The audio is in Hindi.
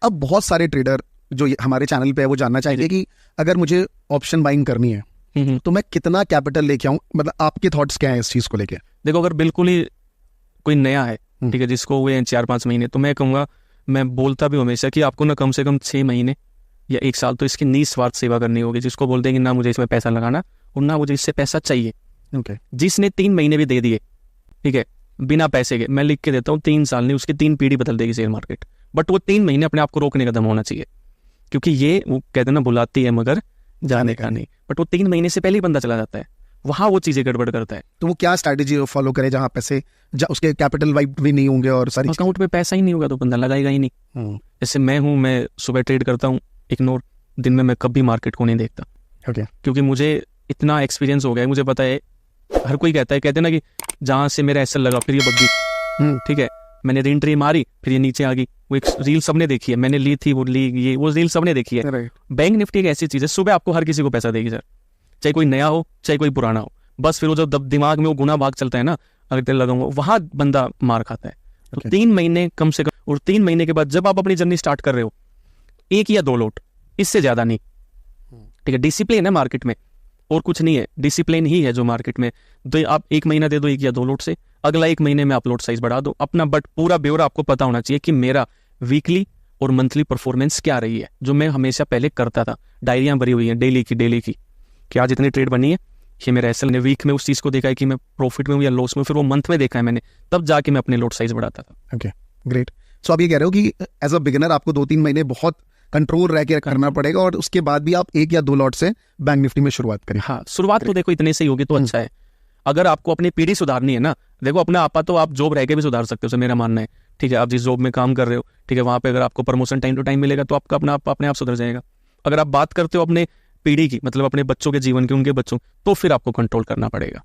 अब बहुत सारे ट्रेडर जो हमारे चैनल पे है वो जानना चाहेंगे कि अगर मुझे ऑप्शन बाइंग करनी है तो मैं कितना कैपिटल लेके आऊं, मतलब आपके थॉट्स क्या हैं इस चीज को लेके? देखो, अगर बिल्कुल ही कोई नया है, ठीक है, जिसको हुए 4-5 महीने, तो मैं कहूँगा, मैं बोलता भी हूं हमेशा कि आपको ना कम से कम 6 महीने या 1 साल तो इसकी निस्वार्थ सेवा करनी होगी। जिसको बोलते हैं कि ना मुझे इसमें पैसा लगाना और ना मुझे इससे पैसा चाहिए। जिसने 3 महीने भी दे दिए, ठीक है, बिना पैसे के, मैं लिख के देता हूँ 3 साल नहीं, उसकी 3 पीढ़ी बदल देगी शेयर मार्केट। बट वो 3 महीने अपने आप को रोकने का दम होना चाहिए, क्योंकि ये वो कहते हैं ना, बुलाती है मगर जाने का नहीं। बट वो 3 महीने से पहले ही बंदा चला जाता है, वहां वो चीजें गड़बड़ करता है। तो वो क्या स्ट्रैटेजी फॉलो करे जहां पैसे उसके कैपिटल वाइप भी नहीं होंगे और सारी अकाउंट में पैसा ही नहीं होगा तो बंदा लगाएगा ही नहीं। जैसे मैं सुबह ट्रेड करता हूँ, इग्नोर, दिन में मैं कभी मार्केट को नहीं देखता। क्योंकि मुझे इतना एक्सपीरियंस हो गया है, मुझे पता है, हर कोई कहते हैं ना कि जहां से मेरा एसएल लगा फिर ये बग्गी, ठीक है, मैंने रीएंट्री मारी फिर ये नीचे आ गई। वो एक रील सबने देखी है, मैंने ली थी, वो रील सबने देखी है। बैंक निफ्टी एक ऐसी चीज है, सुबह आपको हर किसी को पैसा देगी सर, चाहे कोई नया हो चाहे कोई पुराना हो। बस फिर वो जब दिमाग में वो गुना भाग चलता है ना, अगर तेल लगाऊंगा, वहां बंदा मार खाता है। तो 3 महीने कम से कम, और 3 महीने के बाद जब आप अपनी जर्नी स्टार्ट कर रहे हो, 1 या 2 लॉट, इससे ज्यादा नहीं, ठीक है। डिसिप्लिन है मार्केट में और कुछ नहीं है, डिसिप्लिन ही है जो मार्केट में। तो आप 1 महीना दे दो 1 या 2 लॉट से, अगला 1 महीने में आप लॉट साइज बढ़ा दो अपना। बट पूरा ब्यौरा आपको पता होना चाहिए कि मेरा वीकली और मंथली परफॉर्मेंस क्या रही है, जो मैं हमेशा पहले करता था। डायरियां भरी हुई हैं डेली की कि आज इतनी ट्रेड बनी है, ये मेरा एसएल ने वीक में उस चीज को देखा है कि मैं प्रॉफिट में हूं या लॉस में, फिर वो मंथ में देखा है मैंने, तब जाके मैं अपने लॉट साइज बढ़ाता था। Okay, great. सो आप ये कह रहे हो कि एज अ बिगिनर आपको 2-3 महीने बहुत कंट्रोल रह के करना पड़ेगा और उसके बाद भी आप 1 या 2 लॉट से बैंक निफ्टी में शुरुआत करें। हाँ, शुरुआत तो देखो इतने से ही होगी तो अच्छा है। अगर आपको अपनी पीढ़ी सुधारनी है ना, देखो अपना आपा तो आप जॉब रह के भी सुधार सकते हो, मेरा मानना है, ठीक है। आप जिस जॉब में काम कर रहे हो, ठीक है, वहां पे अगर आपको प्रमोशन टाइम टू टाइम मिलेगा तो आपका अपने आप सुधर जाएगा। अगर आप बात करते हो अपने पीढ़ी की, मतलब अपने बच्चों के जीवन की, उनके बच्चों, तो फिर आपको कंट्रोल करना पड़ेगा।